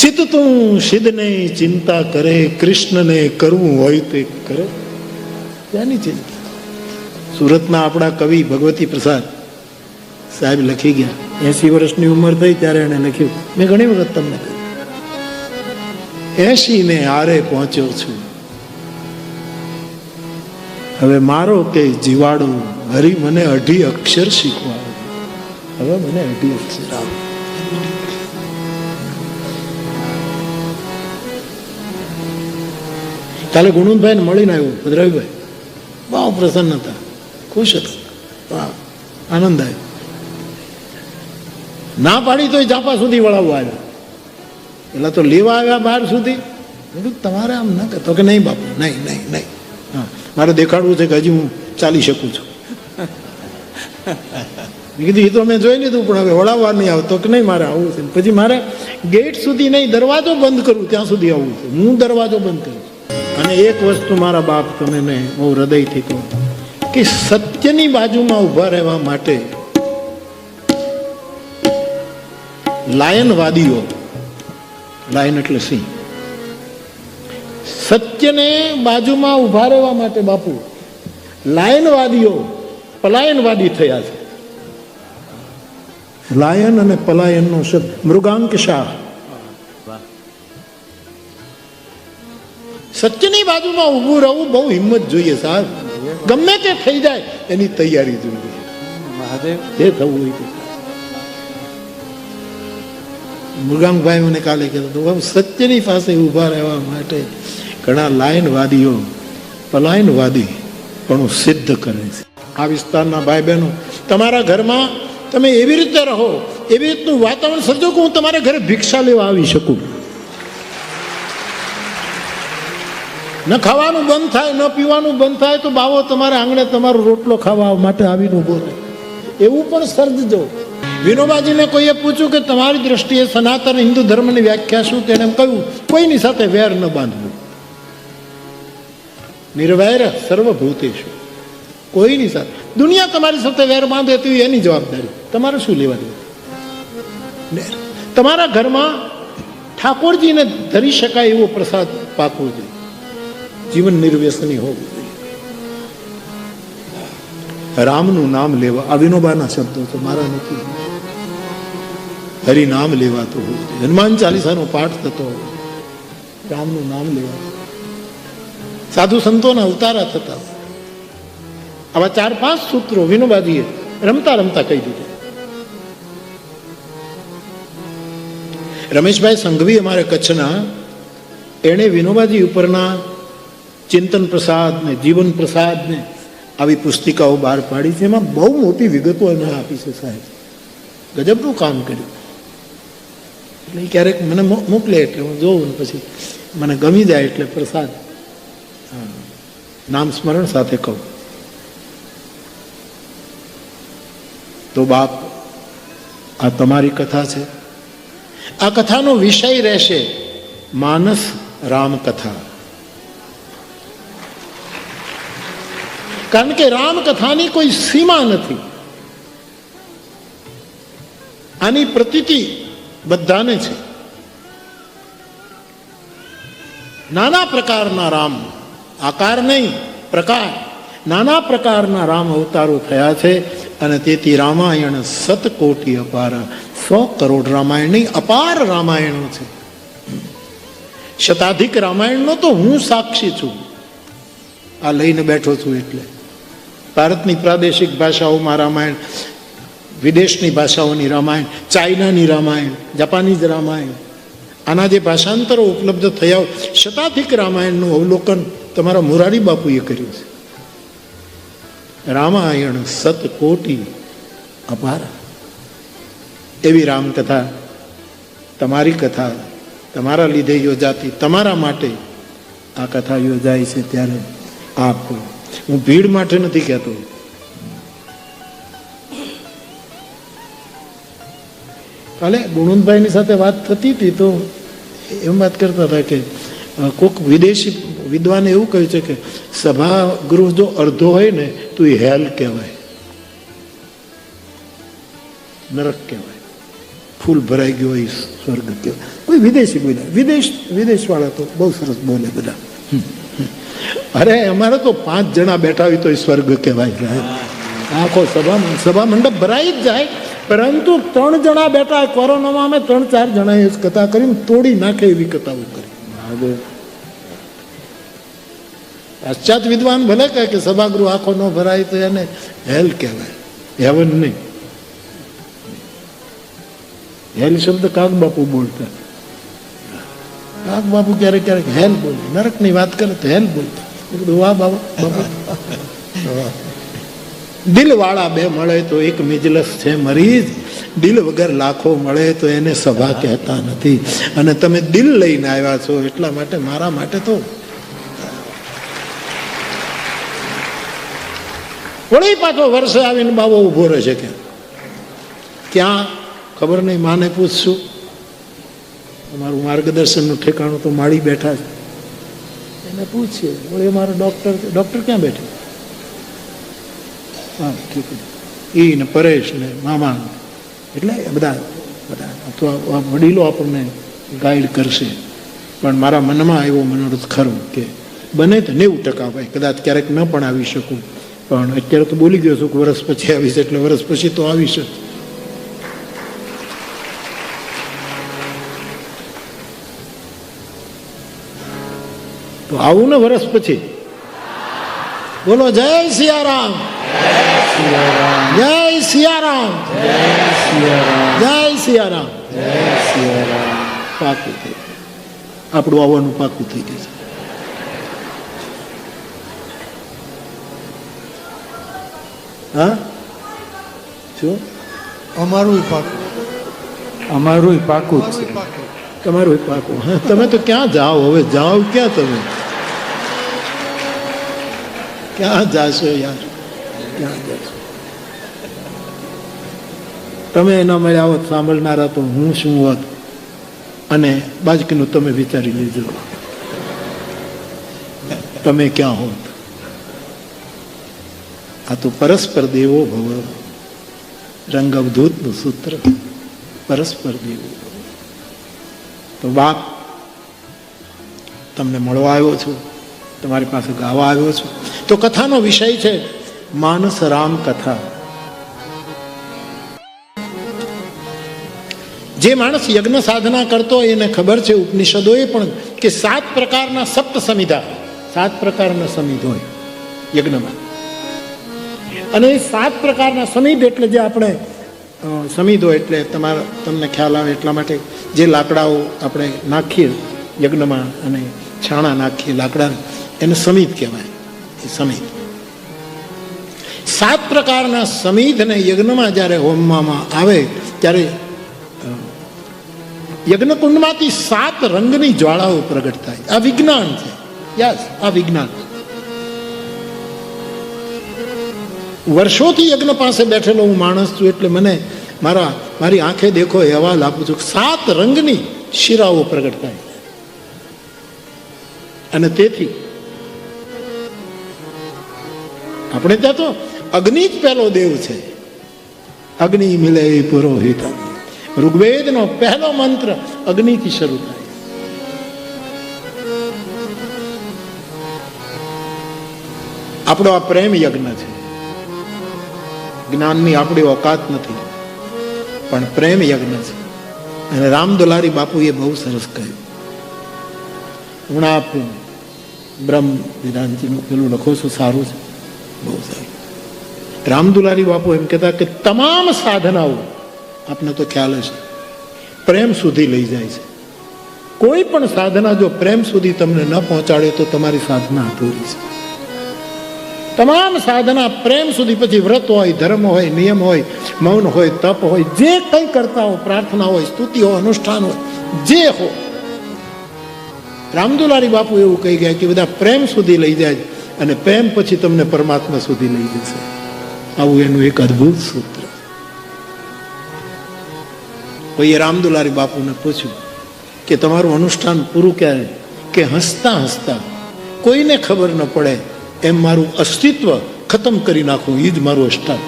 ચિત્ત તું સિદ્ધને ચિંતા કરે, કૃષ્ણને કરવું હોય તે કરે. ત્યાંની ચિંતા. સુરતના આપણા કવિ ભગવતી પ્રસાદ સાહેબ લખી ગયા, 80 વર્ષની ઉંમર થઈ ત્યારે એને લખ્યું, મેં ઘણી વખત તમને કહ્યું, 80 ને આરે પહોંચ્યો છું, હવે મારો કે જીવાડો, હરી મને 2.5 અક્ષર શીખવાડો. હવે મને 2.5 અક્ષર આવે. કાલે ગુણવંતભાઈ ને મળીને આવ્યો ભદ્રાવીભાઈ, બહુ પ્રસન્ન હતા, ખુશ હતા, આનંદ આવ્યો. ના પાડી તો જાપા સુધી વળાવવા આવ્યા. પેલા તો લેવા આવ્યા બહાર સુધી. તમારે આમ ના કહેતો કે નહીં બાપુ, નહીં નહીં નહીં, હા મારે દેખાડવું છે કે હજી હું ચાલી શકું છું. મેં કીધું એ તો મેં જોઈ લીધું, પણ હવે વળાવવા નહીં આવતો કે નહીં મારે આવવું છે. પછી મારે ગેટ સુધી નહીં, દરવાજો બંધ કરું ત્યાં સુધી આવવું છે. હું દરવાજો બંધ કરું. અને એક વસ્તુ મારા બાપ તમે મેં બહુ હૃદયથી કહું કે સત્યની બાજુમાં ઊભા રહેવા માટે લાયનવાદીઓ, લાયન એટલે સિંહ, સત્યને બાજુમાં ઊભા રહેવા માટે બાપુ લાયનવાદીઓ પલાયનવાદી થયા છે. લાયન અને પલાયનનો શબ્દ મૃગાંક શાહ. સત્યની બાજુમાં ઊભું રહેવું બહુ હિંમત જોઈએ સાહેબ. ગમે તે થઈ જાય એની તૈયારી જોઈએ. મહાદેવ જે થવું હોય તે. મૃગાંકભાઈ મને કાલે કહેતો, સત્યની પાસે ઊભા રહેવા માટે ઘણા લાયનવાદીઓ પલાયનવાદી પણ સિદ્ધ કરે છે. આ વિસ્તારના ભાઈ બહેનો, તમારા ઘરમાં તમે એવી રીતે રહો, એવી રીતનું વાતાવરણ સર્જો કે હું તમારા ઘરે ભિક્ષા લેવા આવી શકું. ન ખાવાનું બંધ થાય, ન પીવાનું બંધ થાય તો બાવો તમારા આંગણે તમારો રોટલો ખાવા માટે આવીને ઉભો રહે, એવું પણ સર્જજો. વિનોબાજીને કોઈએ પૂછ્યું કે તમારી દ્રષ્ટિએ સનાતન હિન્દુ ધર્મની વ્યાખ્યા શું? તેને કહ્યું, કોઈની સાથે વેર ન બાંધવું. નિર્વૈર સર્વભૂતેષુ. કોઈની સાથે, દુનિયા તમારી સાથે વેર બાંધે તો એની જવાબદારી, તમારે શું લેવા દેવું? તમારા ઘરમાં ઠાકોરજીને ધરી શકાય એવો પ્રસાદ પાકવો જોઈએ, જીવન નિર્વ્યસની હોવું જોઈએ. રામનું નામ લેવા, આ વિનોબાના શબ્દો છે, મારા નથી. હરિનામ લેવાતો હોવું જોઈએ, હનુમાન ચાલીસાનો પાઠ થતો હોય, રામનું નામ લેવાતું, સાધુ સંતોના અવતારા થતા. આવા 4-5 સૂત્રો વિનોબાજીએ રમતા રમતા કહી દીધું. રમેશભાઈ સંઘવી અમારે કચ્છના, એણે વિનોબાજી ઉપરના ચિંતન પ્રસાદ ને જીવન પ્રસાદ ને આવી પુસ્તિકાઓ બહાર પાડી છે. એમાં બહુ મોટી વિગતો એને આપી છે સાહેબ. ગજબનું કામ કર્યું. એટલે ક્યારેક મને મોકલે એટલે હું જોઉં ને પછી મને ગમી જાય એટલે પ્રસાદ નામ સ્મરણ સાથે કહું. તો બાપ, આ તમારી કથા છે. આ કથાનો વિષય રહેશે માનસ રામ કથા. કારણ કે રામ કથાની કોઈ સીમા નથી. આની પ્રતીતિ બધાને છે. નાના પ્રકારના રામ, આકાર નહીં પ્રકાર, નાના પ્રકારના રામ અવતારો થયા છે. અને તેથી રામાયણ 7 કોટી અપાર, 100 કરોડ રામાયણ નહીં, અપાર રામાયણો છે. શતાધિક રામાયણનો તો હું સાક્ષી છું. આ લઈને બેઠો છું એટલે ભારતની પ્રાદેશિક ભાષાઓમાં રામાયણ, વિદેશની ભાષાઓની રામાયણ, ચાઇનાની રામાયણ, જાપાનીઝ રામાયણ, આના જે ભાષાંતરો ઉપલબ્ધ થયા, શતાધિક રામાયણનું અવલોકન તમારા મોરારી બાપુએ કર્યું છે. રામાયણ 7 કોટી અપાર. એવી રામકથા, તમારી કથા, તમારા લીધે યોજાતી, તમારા માટે આ કથા યોજાય છે. ત્યારે આપ, હું ભીડ માટે નથી કહેતો. કાલે ગુણવંતભાઈની સાથે વાત થતી હતી તો એમ વાત કરતા હતા કે કોઈક વિદેશી વિદ્વાને એવું કહ્યું છે કે સભાગૃહ જો અડધો હોય ને તો એ હેલ કહેવાય, નરક કહેવાય. ફૂલ ભરાઈ ગયો એ સ્વર્ગ કહેવાય. કોઈ વિદેશી બોલ્યા, વિદેશવાળા તો બહુ સરસ બોલે બધા. અરે અમારે તો 5 જણા બેઠા હોય તો એ સ્વર્ગ કહેવાય. આખો સભા મંડપ ભરાઈ જ જાય, પરંતુ 3 જણા બેઠા. કોરોનામાં અમે 3-4 જણાએ જ કથા કરીને તોડી નાખે એવી કથાઓ કરી. પાશ્ચાત વિદ્વાન ભલે કહે કે સભાગૃહ આખો ન ભરાય તો એને હેલ કહેવાય, હેવન નહીં. હેલ શબ્દ કાગ બાપુ બોલતા. કાગ બાપુ ક્યારેક ક્યારેક હેલ બોલે, નરકની વાત કરે તો હેલ બોલતા. વાહ બાબા. દિલ વાળા 2 મળે તો એક મિજલસ છે મરીજ, દિલ વગર લાખો મળે તો એને સભા કહેતા નથી. અને તમે દિલ લઈને આવ્યા છો એટલા માટે મારા માટે તો વળી પાછો વર્ષે આવીને બાબો ઉભો રહે છે. ક્યાં ખબર નહીં, માને પૂછશું. અમારું માર્ગદર્શનનું ઠેકાણું તો માળી બેઠા છે, એને પૂછીએ. વળી અમારો ડૉક્ટર ક્યાં બેઠે? હા ઠીક. એ ને પરેશ ને મામા, એટલે બધા અથવા વડીલો આપણને ગાઈડ કરશે. પણ મારા મનમાં આવ્યો મનોરથ ખરો કે બને તો 90% ભાઈ, કદાચ ક્યારેક ન પણ આવી શકું. પણ અત્યારે તો બોલી ગયો છું કે વર્ષ પછી આવીશ, એટલે વર્ષ પછી તો આવીશ જ. તો આવું ને વર્ષ પછી. બોલો જય સિયારામ, જય સિયારામ, જય સિયારામ. પાકું થઈ ગયું, આપણું આવવાનું પાકું થઈ ગયું છે. હા શું? અમારું પાકું જ છે. તમારું પાકું. તમે તો ક્યાં જાઓ હવે? જાઓ ક્યાં તમે? ક્યાં જાશો યાર? ક્યાં જાશો? તમે એના મળ્યા હોત સાંભળનારા તો હું શું હોત, અને બાજકીનું તમે વિચારી લેજો તમે ક્યાં હોત. આ તો પરસ્પર દેવો ભવ, રંગ અવધૂતનું સૂત્ર. પરસ્પર દેવો ભવ. તો બાપ, તમને મળવા આવ્યો છું, તમારી પાસે ગાવા આવ્યો છું. તો કથાનો વિષય છે માનસ રામ કથા. જે માણસ યજ્ઞ સાધના કરતો હોય એને ખબર છે, ઉપનિષદોએ પણ, કે 7 પ્રકારના સપ્ત સમિધા, 7 પ્રકારના સમિધ હોય યજ્ઞમાં. અને એ 7 પ્રકારના સમિધ એટલે જે આપણે સમિધ હોય એટલે તમને ખ્યાલ આવે એટલા માટે જે લાકડાઓ આપણે નાખીએ યજ્ઞમાં અને છાણા નાખીએ લાકડા, એને સમિધ કહેવાય. એ સમિધ 7 પ્રકારના સમિધને યજ્ઞમાં જ્યારે હોમવામાં આવે ત્યારે યજ્ઞકુંડમાંથી 7 રંગની જ્વાળાઓ પ્રગટ થાય. આ વિજ્ઞાન છે. યસ, આ વિજ્ઞાન. વર્ષોથી યજ્ઞ પાસે બેઠેલો હું માણસ છું, એટલે મને મારી આંખે દેખો અહેવાલ આપું છું. 7 રંગની શિરાઓ પ્રગટ થાય. અને તેથી આપણે ત્યાં તો અગ્નિ જ પહેલો દેવ છે. અગ્નિ મિલે પુરોહિત. ઋગ્વેદનો પહેલો મંત્ર અગ્નિથી શરૂ થાય. આપણો આ પ્રેમ યજ્ઞ છે. જ્ઞાનની આપણી ઓકાત નથી, પણ પ્રેમ યજ્ઞ છે. અને રામ દુલારી બાપુએ બહુ સરસ કહ્યું. હમણાં આપ બ્રહ્મ વિધાનજીનું પેલું લખો છો, સારું છે, બહુ સારું. રામ દુલારી બાપુ એમ કહેતા કે તમામ સાધનાઓ, આપને તો ખ્યાલ હશે, પ્રેમ સુધી લઈ જાય છે. કોઈ પણ સાધના જો પ્રેમ સુધી તમને ન પહોંચાડે તો તમારી સાધના અધૂરી છે. તમામ સાધના પ્રેમ સુધી, પછી વ્રત હોય, ધર્મ હોય, નિયમ હોય, મૌન હોય, તપ હોય, જે કંઈ કરતા હો, પ્રાર્થના હોય, સ્તુતિ હોય, અનુષ્ઠાન હોય, જે હો, રામદુલારી બાપુ એવું કહી ગયા કે બધા પ્રેમ સુધી લઈ જાય અને પ્રેમ પછી તમને પરમાત્મા સુધી લઈ જશે. આવું એનું એક અદ્ભુત સૂત્ર. કોઈએ રામદુલારી બાપુને પૂછ્યું કે તમારું અનુષ્ઠાન પૂરું ક્યારે? કે હસતા હસતા, કોઈને ખબર ન પડે એમ મારું અસ્તિત્વ ખતમ કરી નાખું, એ જ મારું અષ્ટાંગ.